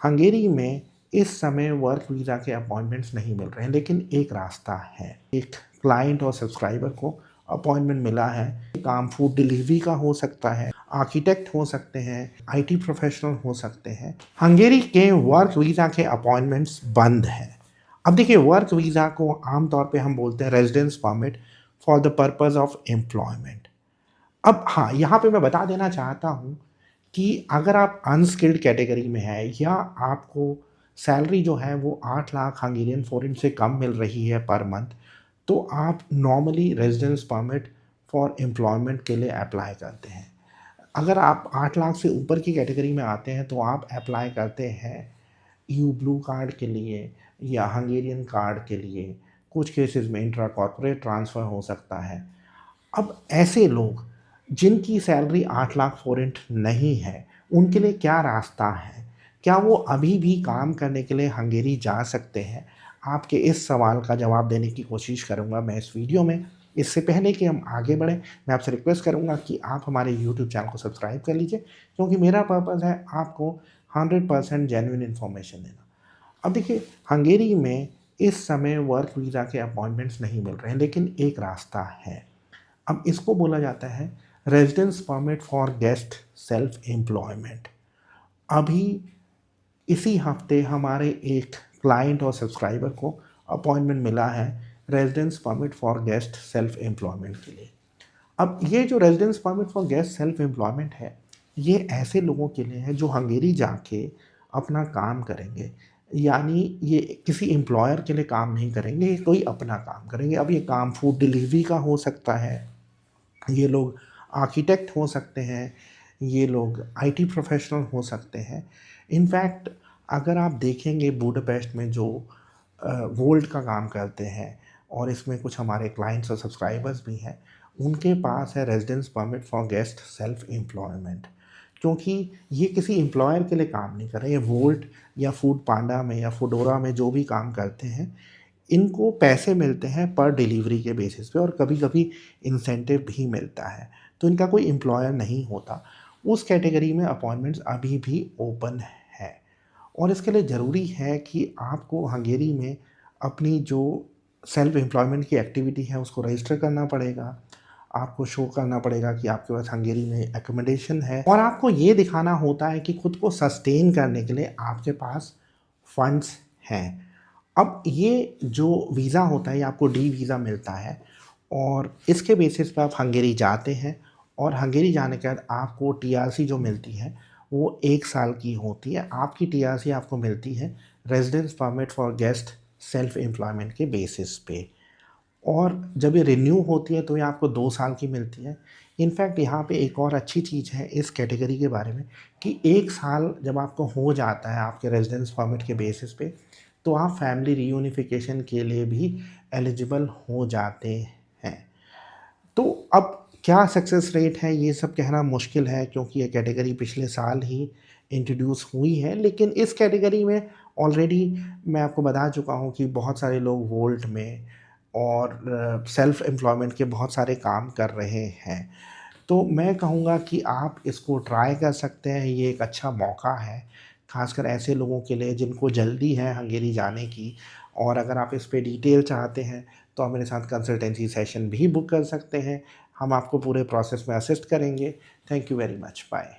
हंगेरी में इस समय वर्क वीज़ा के अपॉइंटमेंट्स नहीं मिल रहे हैं, लेकिन एक रास्ता है। एक क्लाइंट और सब्सक्राइबर को अपॉइंटमेंट मिला है। काम फूड डिलीवरी का हो सकता है, आर्किटेक्ट हो सकते हैं, आईटी प्रोफेशनल हो सकते हैं। हंगेरी के वर्क वीज़ा के अपॉइंटमेंट्स बंद हैं। अब देखिए, वर्क वीज़ा को आमतौर पे हम बोलते हैं residence permit for the purpose of employment. अब हाँ, यहाँ पे मैं बता देना चाहता हूँ कि अगर आप अनस्किल्ड कैटेगरी में हैं या आपको सैलरी जो है वो 8 लाख हंगेरियन फ़ोरिन से कम मिल रही है पर मंथ, तो आप normally residence permit for employment के लिए अप्लाई करते हैं। अगर आप 8 लाख से ऊपर की कैटेगरी में आते हैं तो आप अप्लाई करते हैं यू ब्लू कार्ड के लिए या हंगेरियन कार्ड के लिए। कुछ केसेस में इंट्रा कॉर्पोरेट ट्रांसफ़र हो सकता है। अब ऐसे लोग जिनकी सैलरी 8 लाख फ़ोरेंट नहीं है, उनके लिए क्या रास्ता है? क्या वो अभी भी काम करने के लिए हंगेरी जा सकते हैं? आपके इस सवाल का जवाब देने की कोशिश करूँगा मैं इस वीडियो में। इससे पहले कि हम आगे बढ़ें, मैं आपसे रिक्वेस्ट करूँगा कि आप हमारे यूट्यूब चैनल को सब्सक्राइब कर लीजिए, क्योंकि मेरा पर्पज़ है आपको 100% जेन्युइन इन्फॉर्मेशन देना। अब देखिए, हंगेरी में इस समय वर्क वीज़ा के अपॉइंटमेंट्स नहीं मिल रहे हैं, लेकिन एक रास्ता है। अब इसको बोला जाता है residence permit for guest self employment. अभी इसी हफ्ते हमारे एक क्लाइंट और सब्सक्राइबर को अपॉइंटमेंट मिला है residence permit for guest self employment के लिए। अब ये जो residence permit for guest self employment है, ये ऐसे लोगों के लिए है जो हंगेरी जाके अपना काम करेंगे। यानी ये किसी एम्प्लॉयर के लिए काम नहीं करेंगे, ये कोई अपना काम करेंगे। अब ये काम फूड डिलीवरी का हो सकता है, ये लोग आर्किटेक्ट हो सकते हैं, ये लोग आईटी प्रोफेशनल हो सकते हैं। इनफैक्ट अगर आप देखेंगे बुडापेस्ट में जो वोल्ट का काम करते हैं, और इसमें कुछ हमारे क्लाइंट्स और सब्सक्राइबर्स भी हैं, उनके पास है residence permit for guest self employment. क्योंकि ये किसी एम्प्लॉयर के लिए काम नहीं कर रहे, ये वोल्ट या फूड पांडा में या फूडोरा में जो भी काम करते हैं, इनको पैसे मिलते हैं पर डिलीवरी के बेसिस पे, और कभी-कभी इंसेंटिव भी मिलता है। तो इनका कोई एम्प्लॉयर नहीं होता। उस कैटेगरी में अपॉइंटमेंट्स अभी भी ओपन है, और इसके लिए ज़रूरी है कि आपको हंगेरी में अपनी जो सेल्फ एम्प्लॉयमेंट की एक्टिविटी है उसको रजिस्टर करना पड़ेगा। आपको शो करना पड़ेगा कि आपके पास हंगेरी में एकोमोडेशन है, और आपको ये दिखाना होता है कि खुद को सस्टेन करने के लिए आपके पास फंड्स हैं। अब ये जो वीज़ा होता है, ये आपको डी वीज़ा मिलता है, और इसके बेसिस पे आप हंगेरी जाते हैं, और हंगेरी जाने के बाद आपको टीआरसी जो मिलती है वो 1 साल की होती है। आपकी टीआरसी आपको मिलती है residence permit for guest self employment के बेसिस पे, और जब ये रिन्यू होती है तो ये आपको 2 साल की मिलती है। इनफैक्ट यहाँ पे एक और अच्छी चीज़ है इस कैटेगरी के बारे में कि 1 साल जब आपको हो जाता है आपके रेजिडेंस परमिट के बेसिस पे, तो आप फैमिली रियूनिफ़िकेशन के लिए भी एलिजिबल हो जाते हैं। तो अब क्या सक्सेस रेट है ये सब कहना मुश्किल है, क्योंकि ये कैटेगरी पिछले साल ही इंट्रोड्यूस हुई है। लेकिन इस कैटेगरी में ऑलरेडी मैं आपको बता चुका हूँ कि बहुत सारे लोग वोल्ट में और सेल्फ एम्प्लॉयमेंट के बहुत सारे काम कर रहे हैं। तो मैं कहूँगा कि आप इसको ट्राई कर सकते हैं, ये एक अच्छा मौका है, ख़ासकर ऐसे लोगों के लिए जिनको जल्दी है हंगेरी जाने की। और अगर आप इस पे डिटेल चाहते हैं तो आप मेरे साथ कंसल्टेंसी सेशन भी बुक कर सकते हैं। हम आपको पूरे प्रोसेस में असिस्ट करेंगे। Thank you very much. Bye.